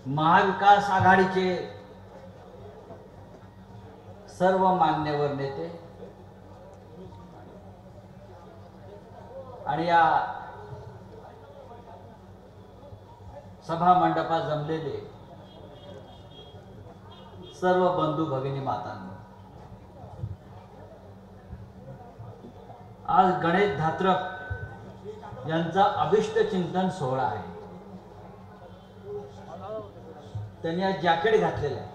महाविकास आघाडीचे सर्व मान्यवर नेते आणि या सभा मंडपात जमलेले सर्व बंधू भगिनी मातांनो, आज गणेश धात्रक यांचा अभिष्ट चिंतन सोहळा आहे. त्यांनी आज जॅकेट घातलेलं आहे.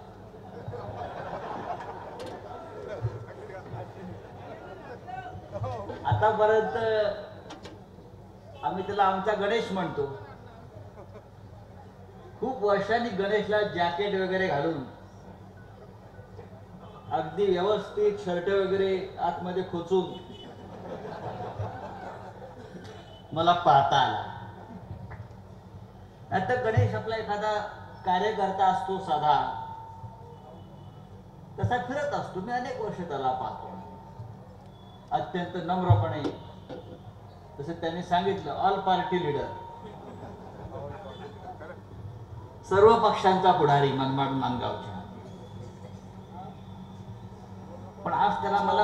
आतापर्यंत आम्ही त्याला आमचा गणेश म्हणतो. खूप वर्षांनी गणेशला जॅकेट वगैरे घालून अगदी व्यवस्थित शर्ट वगैरे आतमध्ये खोचून मला पाहता आला. आता गणेश आपला एखादा कार्यकर्ता असतो साधा, तसा फिरत असतो. मी अनेक वर्ष त्याला पाहतो, अत्यंत नम्रपणे. तसे त्यांनी सांगितलं, ऑल पार्टी लीडर, सर्व पक्षांचा पुढारी मनमाड मानगावच्या. पण आज त्याला मला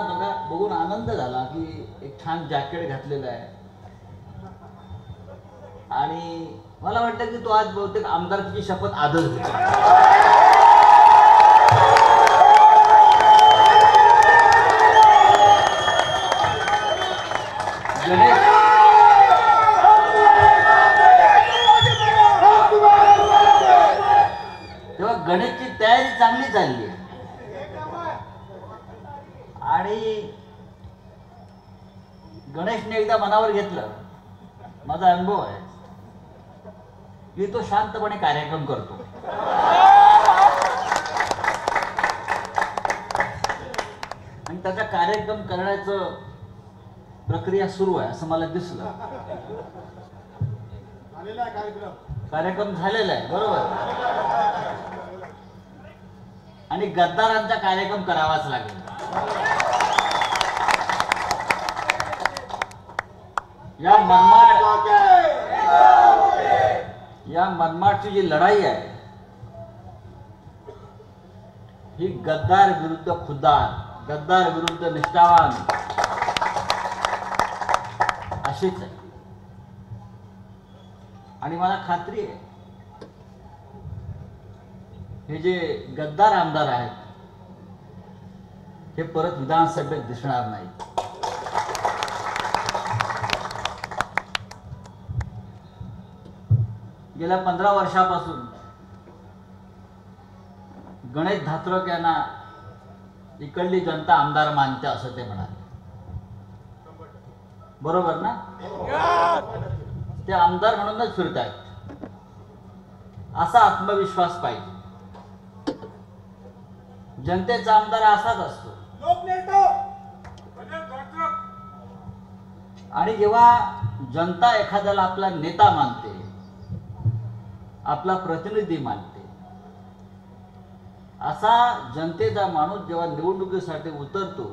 बघून आनंद झाला की एक छान जॅकेट घातलेलं आहे. आणि मला वाटतं की तो आज बहुतेक आमदारकीची शपथ आजच घेतो. तेव्हा गणेशची तयारी चांगली चालली आहे. आणि गणेशने एकदा मनावर घेतलं, माझा अनुभव आहे की तो शांतपणे कार्यक्रम करतो. आणि त्याचा कार्यक्रम करण्याचं प्रक्रिया सुरू आहे असं मला दिसलं. कार्यक्रम झालेला आहे, बरोबर. आणि गद्दारांचा कार्यक्रम करावाच लागेल. या मनमाडची जी लढाई आहे ही गद्दार विरुद्ध खुद्दार, गद्दार विरुद्ध निष्ठावान अशीच आहे. आणि मला खात्री आहे हे जे गद्दार आमदार आहेत हे परत विधानसभेत दिसणार नाहीत. गेल्या 15 वर्षापासून गणेश धात्रक यांना इकडली जनता आमदार मानते असं ते म्हणाले. बरोबर ना? ते आमदार म्हणूनच फिरतायत असा आत्मविश्वास पाहिजे. जनतेचा आमदार असाच असतो. आणि जेव्हा जनता एखाद्याला आपला नेता मानते, आपला प्रतिनिधी मानते, असा जनतेचा माणूस जेव्हा निवडणुकीसाठी उतरतो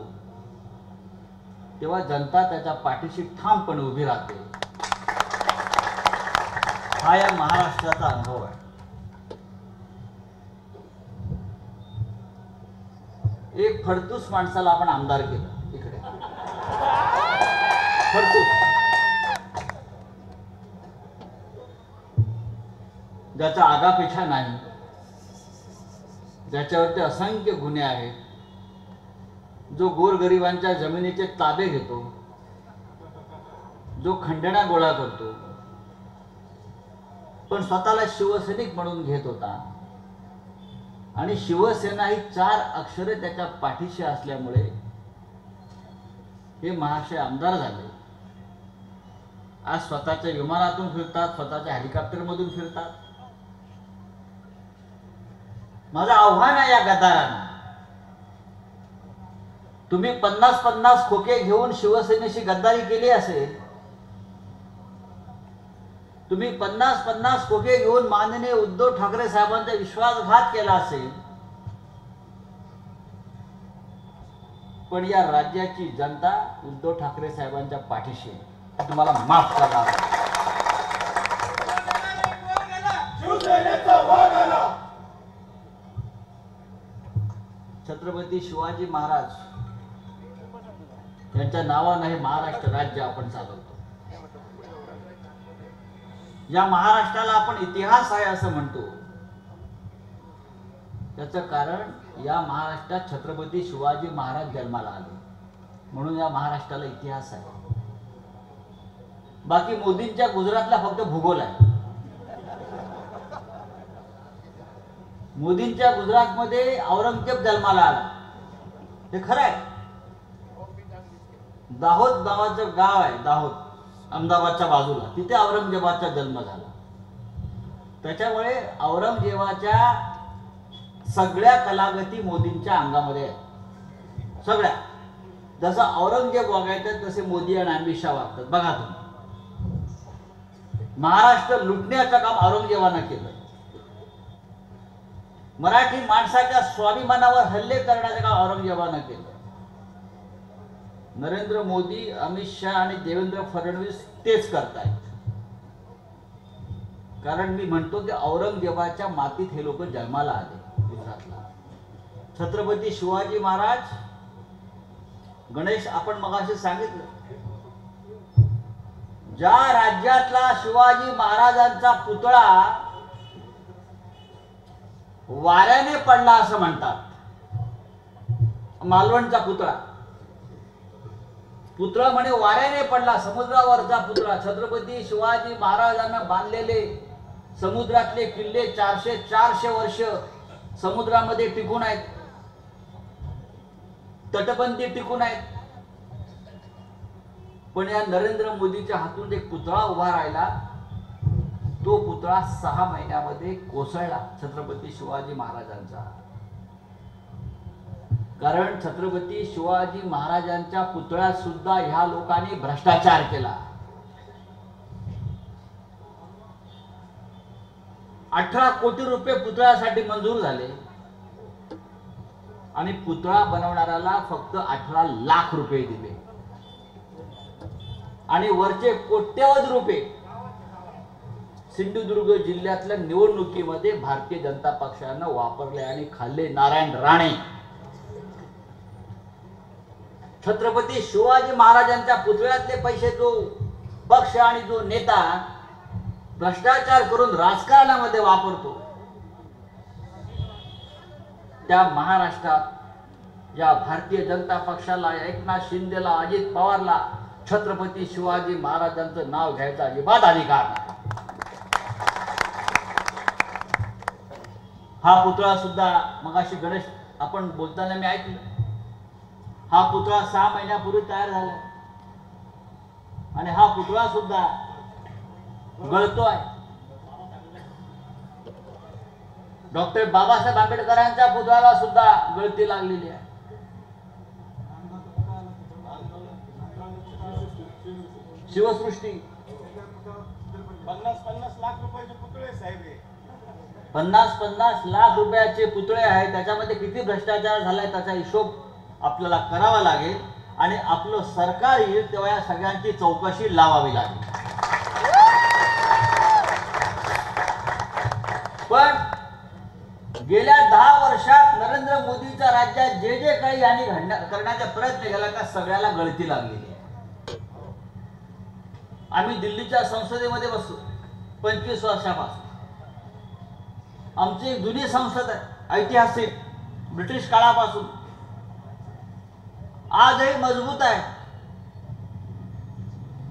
तेव्हा जनता त्याच्या पाठीशी ठामपणे उभी राहते. हा या महाराष्ट्राचा अनुभव आहे. एक फडतूस माणसाला आपण आमदार केलं इकडे. फडतूस, ज्याचा आगापिछा नाही, ज्याच्यावरती असंख्य गुन्हे आहेत, जो गोरगरिबांच्या जमिनीचे ताबे घेतो, जो खंडणा गोळा करतो, पण स्वतःला शिवसैनिक म्हणून घेत होता. आणि शिवसेना ही 4 अक्षरे त्याच्या पाठीशी असल्यामुळे हे महाशय आमदार झाले. आज स्वतःच्या विमानातून फिरतात, स्वतःच्या हेलिकॉप्टरमधून फिरतात. माझं आव्हान आहे या गद्दारांना, तुम्ही 50-50 खोके घेऊन शिवसेनेशी गद्दारी केली असेल, तुम्ही 50-50 खोके घेऊन माननीय उद्धव ठाकरे साहेबांचा विश्वासघात केला असेल, पण या राज्याची जनता उद्धव ठाकरे साहेबांच्या पाठीशी आहे. तुम्हाला माफ करा. छत्रपती शिवाजी महाराज यांच्या नावाने हे महाराष्ट्र राज्य आपण चालवतो. या महाराष्ट्राला आपण इतिहास आहे असं म्हणतो. त्याचं कारण या महाराष्ट्रात छत्रपती शिवाजी महाराज जन्माला आले म्हणून या महाराष्ट्राला इतिहास आहे. बाकी मोदींच्या गुजरातला फक्त भूगोल आहे. मोदींच्या गुजरातमध्ये औरंगजेब जन्माला आला हे खरं आहे. दाहोद नावाचं गाव आहे, दाहोद अहमदाबादच्या बाजूला, तिथे औरंगजेबाचा जन्म झाला. त्याच्यामुळे औरंगजेबाच्या सगळ्या कलागती मोदींच्या अंगामध्ये आहेत. सगळ्या जसं औरंगजेब वागायचं तसे मोदी आणि अमित शहा वागतात. बघा तुम्ही, महाराष्ट्र लुटण्याचं काम औरंगजेबानं केलं. मराठी माणसाच्या स्वाभिमानावर हल्ले करण्याचं काम औरंगजेबानं केलं. नरेंद्र मोदी, अमित शहा आणि देवेंद्र फडणवीस तेच करतायत. कारण मी म्हणतो की औरंगजेबाच्या मातीत हे लोक जन्माला आले गुजरातला. छत्रपती शिवाजी महाराज, गणेश आपण मगाशी सांगितलं, ज्या राज्यातला शिवाजी महाराजांचा पुतळा वाऱ्याने पडला असं म्हणतात, मालवणचा पुतळा म्हणे वाऱ्याने पडला, समुद्रावरचा पुतळा. छत्रपती शिवाजी महाराजांना बांधलेले समुद्रातले किल्ले 400 वर्ष समुद्रामध्ये टिकून आहेत, तटबंदी टिकून आहेत. पण या नरेंद्र मोदीच्या हातून एक पुतळा उभा राहिला, तो पुतळा 6 महिन्यामध्ये कोसळला छत्रपती शिवाजी महाराजांचा. कारण छत्रपती शिवाजी महाराजांच्या पुतळ्यात सुद्धा ह्या लोकांनी भ्रष्टाचार केला. 18 कोटी रुपये पुतळ्यासाठी मंजूर झाले आणि पुतळा बनवणाऱ्याला फक्त 18 लाख रुपये दिले आणि वरचे कोट्यवधी रुपये सिंधुदुर्ग जिल्ह्यातल्या निवडणुकीमध्ये भारतीय जनता पक्षानं वापरले आणि खाल्ले. नारायण राणे छत्रपती शिवाजी महाराजांच्या पुतळ्यातले पैसे जो पक्ष आणि जो नेता भ्रष्टाचार करून राजकारणामध्ये वापरतो, त्या महाराष्ट्रात या भारतीय जनता पक्षाला, एकनाथ शिंदेला, अजित पवारला छत्रपती शिवाजी महाराजांचं नाव घ्यायचा अजिबात अधिकार नाही. हा पुतळा सुद्धा मगाशी गणेश आपण बोलताना मी ऐकलं, हा पुतळा 6 महिन्यापूर्वी तयार झाला आणि हा पुतळा सुद्धा गळतोय. डॉक्टर बाबासाहेब आंबेडकरांच्या पुतळ्याला सुद्धा गळती लागलेली आहे. शिवसृष्टी 50-50 लाख रुपयाचे पुतळे साहेब, 50-50 लाख रुपयाचे पुतळे आहेत. त्याच्यामध्ये किती भ्रष्टाचार झालाय त्याचा हिशोब आपल्याला करावा लागेल आणि आपलं सरकार येईल तेव्हा या सगळ्यांची चौकशी लावावी लागेल. पण गेल्या 10 वर्षात नरेंद्र मोदीच्या राज्यात जे जे काही यांनी करण्याचा प्रयत्न केला त्या सगळ्याला गळती लागलेली आहे. आम्ही दिल्लीच्या संसदेमध्ये बसतो 25 वर्षापासून. आमची एक जुनी संसद आहे, ऐतिहासिक, ब्रिटिश काळापासून, आजही मजबूत आहे,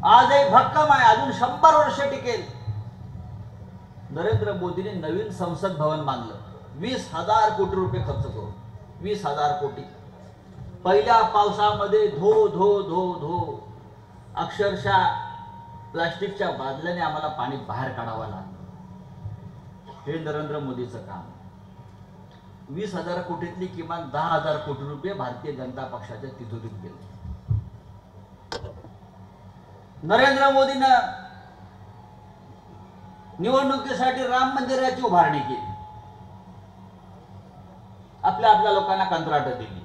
आजही भक्कम आहे, अजून 100 वर्ष टिकेल. नरेंद्र मोदीने नवीन संसद भवन बांधलं 20,000 कोटी रुपये खर्च करून. 20,000 कोटी. पहिल्या पावसामध्ये धो धो धो धो अक्षरशः प्लास्टिकच्या बादल्याने आम्हाला पाणी बाहेर काढावं लागलं. हे नरेंद्र मोदीचं काम. 20,000 कोटीतली किमान 10,000 कोटी रुपये भारतीय जनता पक्षाच्या तिजोरीत गेले. नरेंद्र मोदीनं निवडणुकीसाठी राम मंदिराची उभारणी केली, आपल्या लोकांना कंत्राट दिली.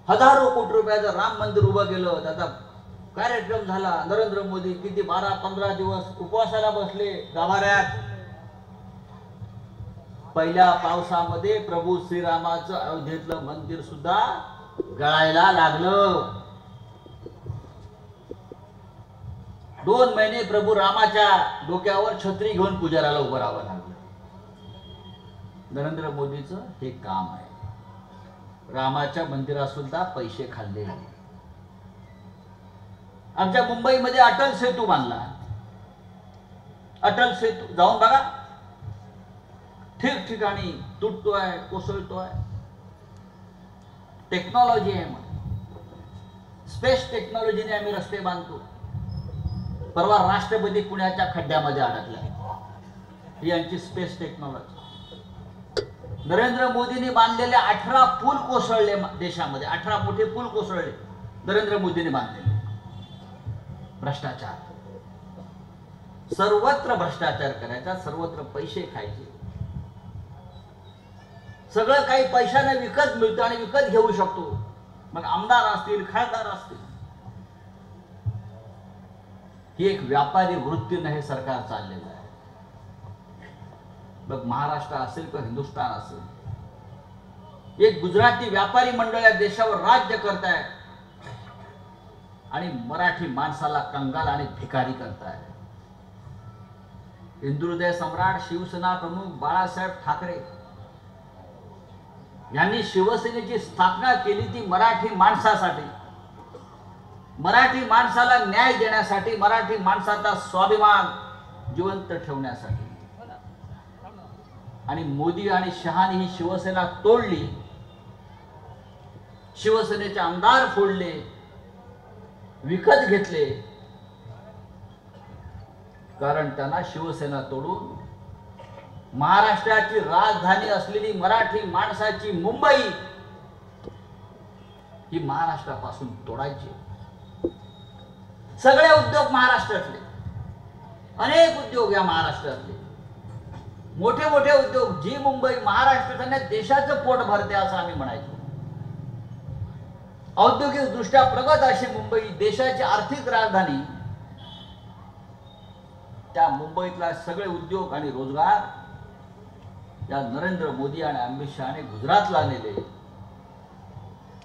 हजारो कोटी रुपयाचं राम मंदिर उभं केलं, त्याचा कार्यक्रम झाला. नरेंद्र मोदी किती 12-15 दिवस उपवासाला बसले गाभाऱ्यात. पहिल्या पावसामध्ये प्रभू श्रीरामाचं अयोध्येतलं मंदिर सुद्धा गळायला लागलं. 2 महिने प्रभू रामाच्या डोक्यावर छत्री घेऊन पुजाराला उभं राहावं लागलं. नरेंद्र मोदीचं हे काम आहे. रामाच्या मंदिरात सुद्धा पैसे खाल्ले. आमच्या मुंबईमध्ये अटल सेतू बांधला. अटल सेतू जाऊन बघा, ठिकठिकाणी तुटतोय, कोसळतोय. टेक्नॉलॉजी आहे मग. स्पेस टेक्नॉलॉजीने आम्ही रस्ते बांधतो. परवा राष्ट्रपती पुण्याच्या खड्ड्यामध्ये अडकला. ही यांची स्पेस टेक्नॉलॉजी. नरेंद्र मोदींनी बांधलेले 18 पूल कोसळले देशामध्ये. 18 मोठे पूल कोसळले नरेंद्र मोदींनी बांधलेले. भ्रष्टाचार, सर्वत्र भ्रष्टाचार करायचा, सर्वत्र पैसे खायचे. सगळं काही पैशाने विकत मिळतं आणि विकत घेऊ शकतो. मग आमदार असतील, खासदार असतील. ही एक व्यापारी वृत्तीने हे सरकार चाललेलं आहे. मग महाराष्ट्र असेल किंवा हिंदुस्थान असेल, एक गुजराती व्यापारी मंडळ या देशावर राज्य करताय आणि मराठी माणसाला कंगाल आणि भिकारी करताय. हिंदुहृदय सम्राट शिवसेना प्रमुख बाळासाहेब ठाकरे यांनी शिवसेनेची स्थापना केली ती मराठी माणसासाठी, मराठी माणसाला न्याय देण्यासाठी, मराठी माणसाचा स्वाभिमान जिवंत ठेवण्यासाठी. आणि मोदी आणि शहानी ही शिवसेना तोडली. शिवसेनेचे आमदार फोडले, विकत घेतले. कारण त्यांना शिवसेना तोडून महाराष्ट्राची राजधानी असलेली मराठी माणसाची मुंबई ही महाराष्ट्रापासून तोडायची. सगळे उद्योग महाराष्ट्रातले, अनेक उद्योग या महाराष्ट्रातले, मोठे मोठे उद्योग. जी मुंबई महाराष्ट्राने देशाचं पोट भरते असं आम्ही म्हणायचो. औद्योगिक दृष्ट्या प्रगत अशी मुंबई, देशाची आर्थिक राजधानी. त्या मुंबईतला सगळे उद्योग आणि रोजगार या नरेंद्र मोदी आणि अमित शहाने गुजरातला नेले.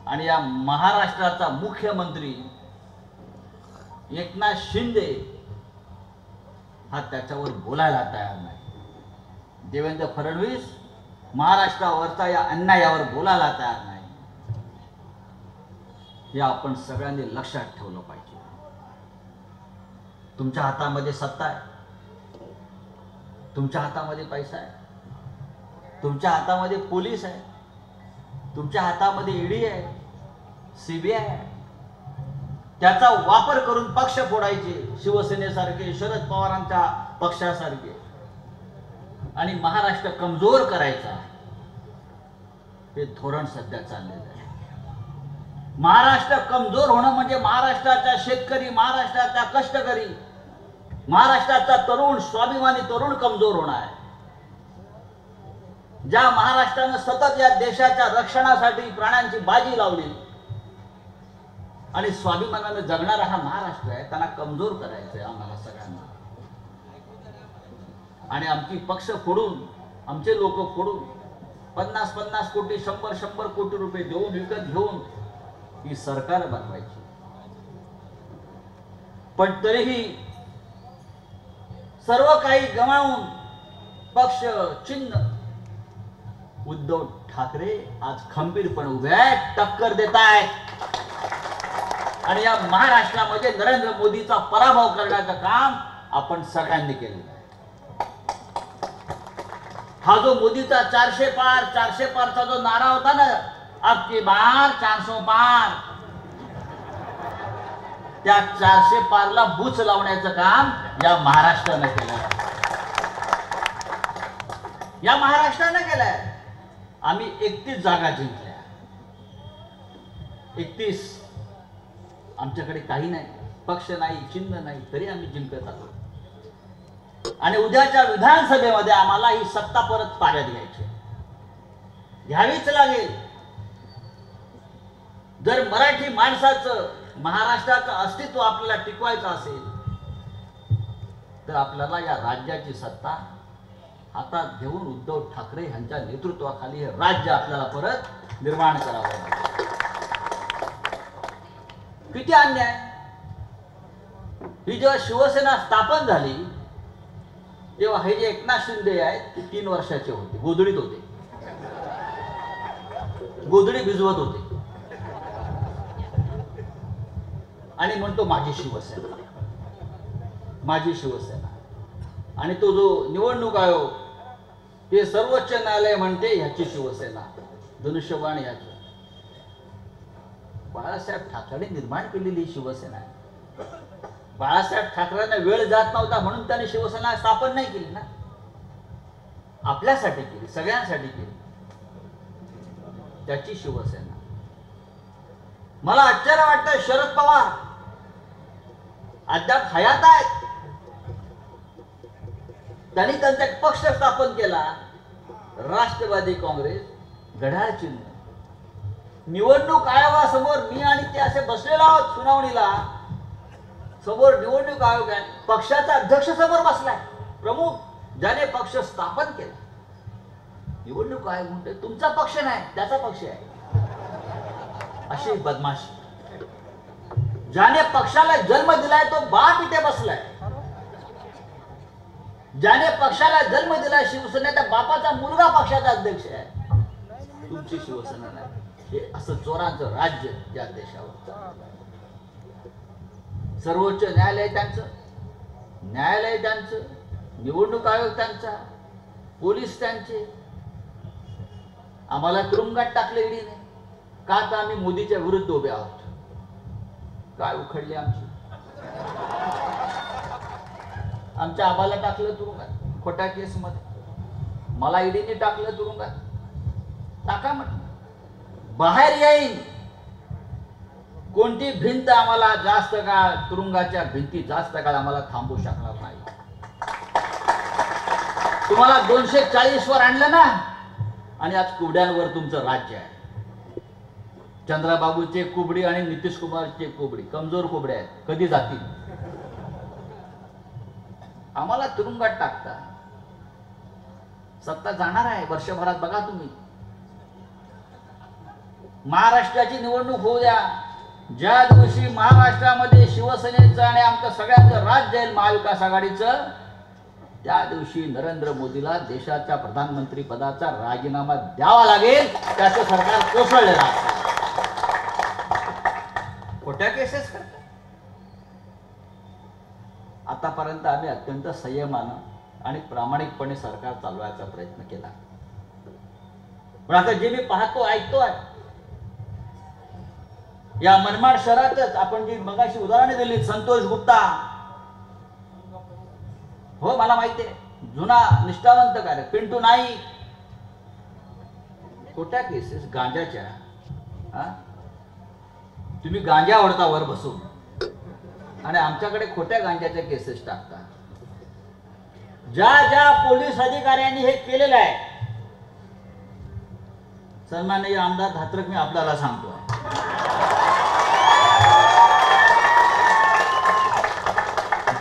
आणि या महाराष्ट्राचा मुख्यमंत्री एकनाथ शिंदे हा त्याच्यावर बोलायला तयार नाही. देवेंद्र फडणवीस महाराष्ट्रावरचा या अन्यायावर बोलायला तयार नाही. हे आपण सगळ्यांनी लक्षात ठेवलं पाहिजे. तुमच्या हातामध्ये सत्ता आहे, तुमच्या हातामध्ये पैसा आहे, तुमच्या हातामध्ये पोलीस आहे, तुमच्या हातामध्ये ईडी आहे, सीबीआय आहे. त्याचा वापर करून पक्ष फोडायचे, शिवसेनेसारखे, शरद पवारांच्या पक्षासारखे, आणि महाराष्ट्र कमजोर करायचा, हे धोरण सध्या चाललेलं आहे. महाराष्ट्र कमजोर होणं म्हणजे महाराष्ट्राचा शेतकरी, महाराष्ट्राचा कष्टकरी, महाराष्ट्राचा तरुण, स्वाभिमानी तरुण कमजोर होणार आहे. ज्या महाराष्ट्रानं सतत या देशाच्या रक्षणासाठी प्राणांची बाजी लावली आणि स्वाभिमानाने जगणारा हा महाराष्ट्र आहे, त्यांना कमजोर करायचं आहे आम्हाला सगळ्यांना. आणि आमची पक्ष फोडून, आमचे लोक फोडून 50-50 कोटी, 100-100 कोटी रुपये देऊन, विकत घेऊन ही सरकार बनवायची. पण तरीही सर्व काही गमावून पक्ष, चिन्ह, उद्धव ठाकरे आज खंबीरपणे उभे आहेत, टक्कर देत आहेत. आणि या महाराष्ट्रामध्ये नरेंद्र मोदीचा पराभव करण्याचं काम आपण सगळ्यांनी केलेलं आहे. हा जो मोदीचा 400 पार, 400 पारचा जो नारा होता ना, अब की बार 400 पार, त्या 400 पारला बूच लावण्याचं काम या महाराष्ट्रानं केलं. या महाराष्ट्रानं केलंय. आम्ही 31 जागा जिंकल्या. 31. आमच्याकडे काही नाही, पक्ष नाही, चिन्ह नाही, तरी आम्ही जिंकत आलो. आणि उद्याच्या विधानसभेमध्ये आम्हाला ही सत्ता परत ताब्यात घ्यायची, घ्यावीच लागेल. जर मराठी माणसाचं, महाराष्ट्राचं अस्तित्व आपल्याला टिकवायचं असेल तर आपल्याला या राज्याची सत्ता हातात घेऊन उद्धव ठाकरे यांच्या नेतृत्वाखाली हे राज्य आपल्याला परत निर्माण करावं लागेल. किती अन्याय. ही जेव्हा शिवसेना स्थापन झाली तेव्हा हे जे एकनाथ शिंदे आहेत ते 3 वर्षाचे होते, गोधडीत होते, गोधडी भिजवत होते आणि म्हणतो माझी शिवसेना, माझी शिवसेना. आणि तो जो निवडणूक आयोग ते सर्वोच्च न्यायालय म्हणते ह्याची शिवसेना, धनुष्यबाण ह्याचं. बाळासाहेब ठाकरे निर्माण केलेली शिवसेना आहे. बाळासाहेब ठाकरेंना वेळ जात नव्हता म्हणून त्यांनी शिवसेना स्थापन नाही केली ना, आपल्यासाठी केली, सगळ्यांसाठी केली, त्याची शिवसेना. मला आश्चर्य वाटतं शरद पवार अद्याप हयात आहेत. त्यांनी त्यांचा एक पक्ष स्थापन केला, राष्ट्रवादी काँग्रेस, घड्याळ चिन्ह. निवडणूक आयोगासमोर मी आणि ते असे बसलेलो आहोत सुनावणीला, समोर निवडणूक आयोग आहे, पक्षाचा अध्यक्ष समोर बसलाय, प्रमुख, ज्याने पक्ष स्थापन केला. निवडणूक आयोग म्हणते तुमचा पक्ष नाही, त्याचा पक्ष आहे. अशी बदमाशी. ज्याने पक्षाला जन्म दिलाय तो बाप इथे बसलाय. ज्याने पक्षाला जन्म दिलाय शिवसेना, त्या बापाचा मुलगा पक्षाचा अध्यक्ष आहे. तुमची शिवसेना नाही. हे असं चोरांचं राज्य या देशावर. सर्वोच्च न्यायालय त्यांचं, न्यायालय त्यांचं, निवडणूक आयोग त्यांचा, पोलीस त्यांचे. आम्हाला तुरुंगात टाकले ईडीने का? तर आम्ही मोदीच्या विरुद्ध उभे आहोत. काय उखडली आमची. आमच्या आबाला टाकलं तुरुंगात खोट्या केस मध्ये, मला ईडीने टाकलं तुरुंगात. टाका म्हटलं, बाहेर येईल. कोणती भिंत आम्हाला जास्त काळ, तुरुंगाच्या भिंती जास्त काळ आम्हाला थांबवू शकणार नाही. तुम्हाला 240 वर आणलं ना, आणि आज कुबड्यांवर तुमचं राज्य आहे. चंद्राबाबूचे कुबडी आणि नितीश कुमारचे कुबडी कमजोर कुबड्या आहेत, कधी जातील. आम्हाला तुरुंगात टाकता. सत्ता जाणार आहे वर्षभरात, बघा तुम्ही. महाराष्ट्राची निवडणूक होऊ द्या. ज्या दिवशी महाराष्ट्रामध्ये शिवसेनेचं आणि आमचं सगळ्यांचं राज्य जाईल महाविकास आघाडीचं, त्या दिवशी नरेंद्र मोदीला देशाच्या प्रधानमंत्री पदाचा राजीनामा द्यावा लागेल. त्याचं सरकार कोसळलेलं आहे. खोट्या केसेस करतात. आतापर्यंत आम्ही अत्यंत संयमानं आणि प्रामाणिकपणे सरकार चालवायचा प्रयत्न केला. पण आता जे मी पाहतो ऐकतोय, या मनमाड शहरातच आपण जी मगाशी उदाहरणे दिली, संतोष गुप्ता, हो मला माहिती आहे, जुना निष्ठावंत कार्य, पिंटू नाईक, खोट्या केसेस गांजाच्या. तुम्ही गांजा ओढता वर बसून आणि आमच्याकडे खोट्या गांजाच्या केसेस टाकता. ज्या ज्या पोलीस अधिकाऱ्यांनी हे केलेलं आहे, सन्माननीय आमदार धात्रक, मी आपल्याला सांगतो,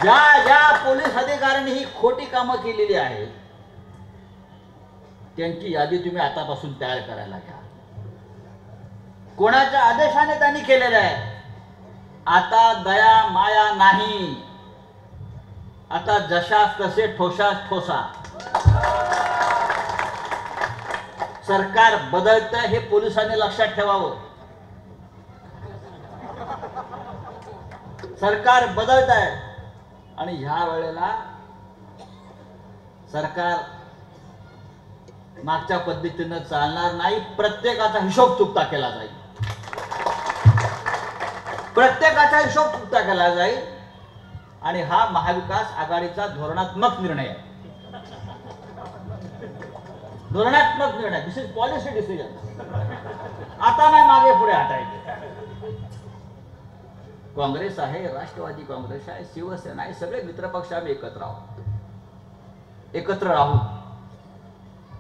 ज्या ज्या पोलीस अधिकाऱ्यांनी ही खोटी कामं केलेली आहेत त्यांची यादी तुम्ही आतापासून तयार करायला घ्या. कोणाच्या आदेशाने त्यांनी केलेलं आहे. आता दया माया नाही. आता जशास तसे ठोसास ठोसा. सरकार बदलतं हे पोलिसांनी लक्षात ठेवावं. सरकार बदलत आहे आणि ह्या वेळेला सरकार मागच्या पद्धतीनं चालणार नाही. प्रत्येकाचा हिशोब चुकता केला जाईल. प्रत्येकाचा हिशोब चुकता केला जाईल आणि हा महाविकास आघाडीचा धोरणात्मक निर्णय आहे. धोरणात्मक निर्णय. दिस इज पॉलिसी डिसिजन. आता नाही मागे पुढे हटायचे. काँग्रेस आहे, राष्ट्रवादी काँग्रेस आहे, शिवसेना आहे, सगळे मित्रपक्ष आम्ही एकत्र आहोत. एकत्र राहू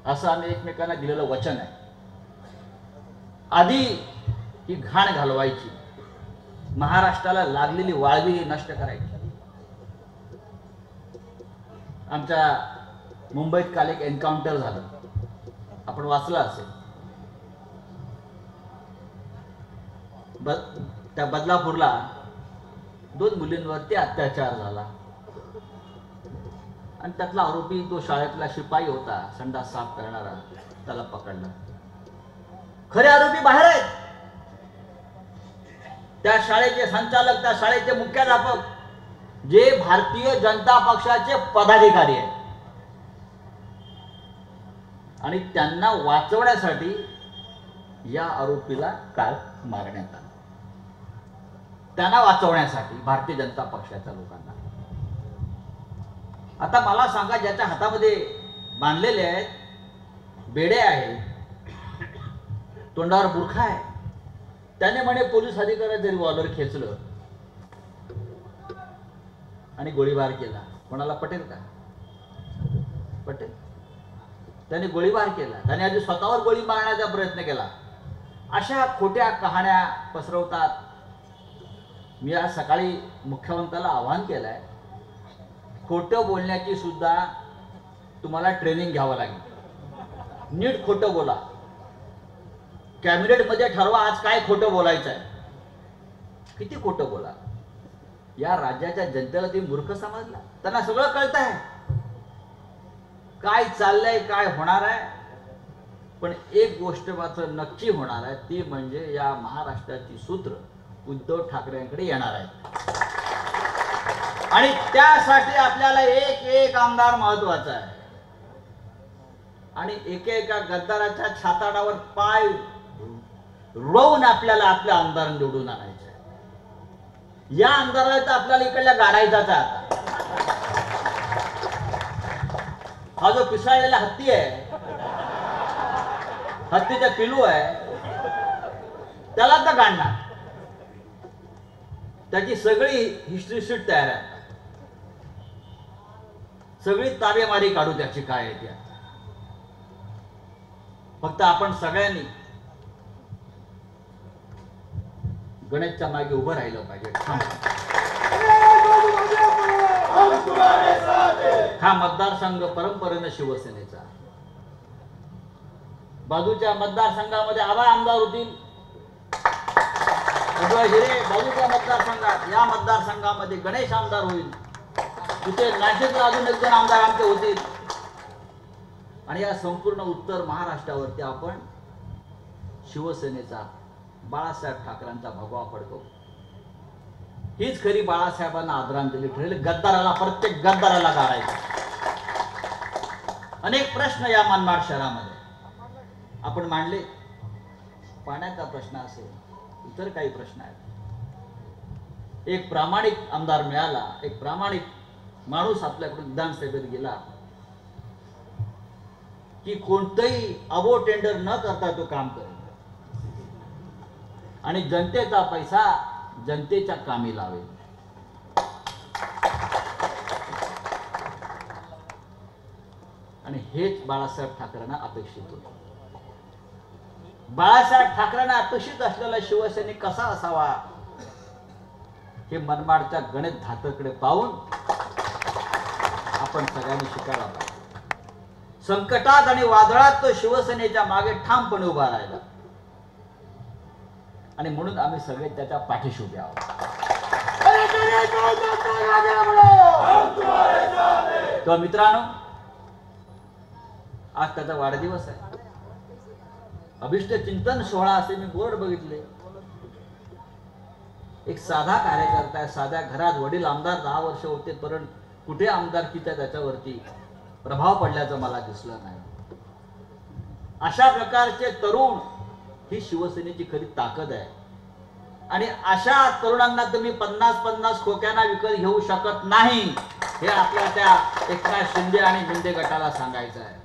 असं आम्ही एकमेकांना दिलेलं वचन आहे. आधी ही घाण घालवायची, महाराष्ट्राला लागलेली वाळवी नष्ट करायची. आमच्या मुंबईत काल एक एन्काउंटर झालं, आपण वाचलं असेल. त्या बदलापूरला 2 मुलींवरती अत्याचार झाला आणि त्यातला आरोपी तो शाळेतला शिपाई होता, संडास साफ करणारा, त्याला पकडला. खरे आरोपी बाहेर आहेत. त्या शाळेचे संचालक, त्या शाळेचे मुख्याध्यापक जे भारतीय जनता पक्षाचे पदाधिकारी आहेत आणि त्यांना वाचवण्यासाठी या आरोपीला काल मारण्यात आलं. त्यांना वाचवण्यासाठी भारतीय जनता पक्षाच्या लोकांना. आता मला सांगा, ज्याच्या हातामध्ये बांधलेले आहेत, बेडे आहेत, तोंडावर बुरखा आहे, त्याने म्हणे पोलीस अधिकाऱ्याचे रिव्हॉल्वर खेचलं आणि गोळीबार केला. कोणाला पटेल का? पटेल? त्याने गोळीबार केला. त्याने आधी स्वतःवर गोळी मारण्याचा प्रयत्न केला. अशा खोट्या कहाण्या पसरवतात. मी आज सकाळी मुख्यमंत्र्याला आवाहन केलंय, खोटं बोलण्याची सुद्धा तुम्हाला ट्रेनिंग घ्यावं लागेल. नीट खोटं बोला. कॅबिनेटमध्ये ठरवा आज काय खोटं बोलायचं आहे. किती खोटं बोला. या राज्याच्या जनतेला ती मूर्ख समजला. त्यांना सगळं कळत आहे काय चाललंय, काय होणार आहे. पण एक गोष्ट मात्र नक्की होणार आहे, ती म्हणजे या महाराष्ट्राची सूत्र उद्धव ठाकरेंकडे येणार आहेत आणि त्यासाठी आपल्याला एक एक आमदार महत्वाचा आहे आणि एकेका गद्दाराच्या छाताडावर पाय रोवून आपल्याला आपल्या आमदार निवडून आणायचे आहे. या आमदाराला तर आपल्याला इकडल्या गाडायचाच आहे. आता हा जो पिसाळलेला हत्ती आहे, हत्तीचा पिलू आहे, त्याला तर गाडणार. त्याची सगळी हिस्ट्री शीट तयार आहे. सगळी ताबेमारी काढू त्याची काय आहे त्या. फक्त आपण सगळ्यांनी गणेशच्या मागे उभं राहिलं पाहिजे. हा मतदारसंघ परंपरेने शिवसेनेचा. बाजूच्या मतदारसंघामध्ये आबा आमदार होतील, उजवा हिरे बाजूच्या मतदारसंघात, या मतदारसंघामध्ये गणेश आमदार होईल, तिथे नाशिकला अजून 1 जण आमदार आमचे होतील आणि या संपूर्ण उत्तर महाराष्ट्रावरती आपण शिवसेनेचा, बाळासाहेब ठाकरेंचा भगवा फडकवू. हीच खरी बाळासाहेबांना आदरांजली ठरेल. गद्दाराला, प्रत्येक गद्दाराला गाडायचं. अनेक प्रश्न या मनमाड शहरामध्ये आपण मांडले. पाण्याचा प्रश्न असेल, इतर काही प्रश्न आहेत. एक प्रामाणिक आमदार मिळाला, एक प्रामाणिक माणूस आपल्याकडून विधानसभेत गेला की कोणतंही अबो टेंडर न करता तो काम करेल आणि जनतेचा पैसा जनतेच्या कामी लावेल. आणि हेच बाळासाहेब ठाकरेंना अपेक्षित होतं. बाळासाहेब ठाकरेंना अपेक्षित असलेला शिवसैनिक कसा असावा हे मनमाडच्या गणेश धातरकडे पाहून आपण सगळ्यांनी शिकायला पाहिजे. संकटात आणि वादळात तो शिवसेनेच्या मागे ठामपणे उभा राहिला आणि म्हणून आम्ही सगळे त्याच्या पाठीशी उभे आहोत. तर मित्रांनो, आज त्याचा वाढदिवस आहे. अभिष्ट चिंतन सोहळा असे मी बोर्ड बघितले. एक साधा कार्यकर्ता आहे, साध्या घरात, वडील आमदार 10 वर्ष होते, परंतु कुठे आमदारकीचा त्याच्यावरती प्रभाव पडल्याचं मला दिसलं नाही. अशा प्रकारचे तरुण ही शिवसेनेची खरी ताकद आहे आणि अशा तरुणांना तुम्ही 50-50 खोक्यांना विकत घेऊ शकत नाही, हे आपल्या त्या एकनाथ शिंदे आणि शिंदे गटाला सांगायचं आहे.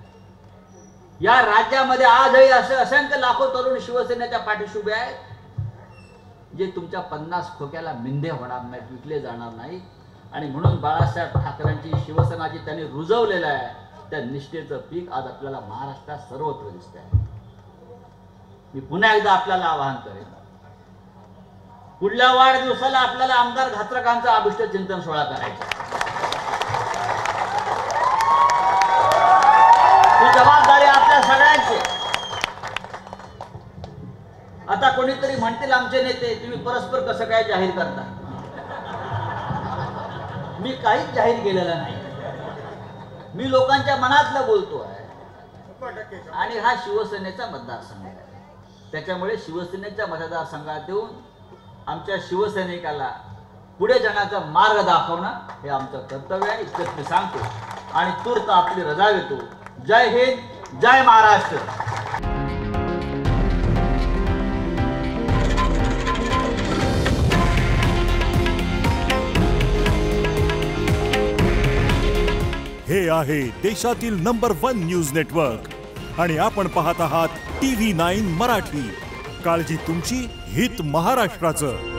या राज्यामध्ये आजही असे असंख्य लाखो तरुण शिवसेनेच्या पाठीशी उभे आहेत जे तुमच्या 50 खोक्याला मिंधे होणार नाहीत, विकले जाणार नाही. आणि म्हणून बाळासाहेब ठाकरेंची शिवसेना जी त्यांनी रुजवलेलं आहे त्या निष्ठेचं पीक आज आपल्याला महाराष्ट्रात सर्वत्र दिसत आहे. मी पुन्हा एकदा आपल्याला आवाहन करेन, पुढल्या वाढदिवसाला आपल्याला आमदार घात्रकांचा अभिष्ट चिंतन सोहळा करायचा. आता कोणीतरी म्हणतील आमचे नेते तुम्ही परस्पर कसं काय जाहीर करता. मी काहीच जाहीर केलेलं नाही. मी लोकांच्या मनातलं बोलतो आहे. आणि हा शिवसेनेचा मतदारसंघ आहे. त्याच्यामुळे शिवसेनेच्या मतदारसंघात येऊन आमच्या शिवसैनिकाला पुढे जाण्याचा मार्ग दाखवणं हे आमचं कर्तव्य आहे. इतकंच मी सांगतो आणि तूर्त आपली रजा घेतो. जय हिंद, जय महाराष्ट्र. हे आहे देशातील नंबर 1 न्यूज नेटवर्क आणि आपण पाहत आहात TV9 मराठी. काळजी तुमची, हित महाराष्ट्राचं.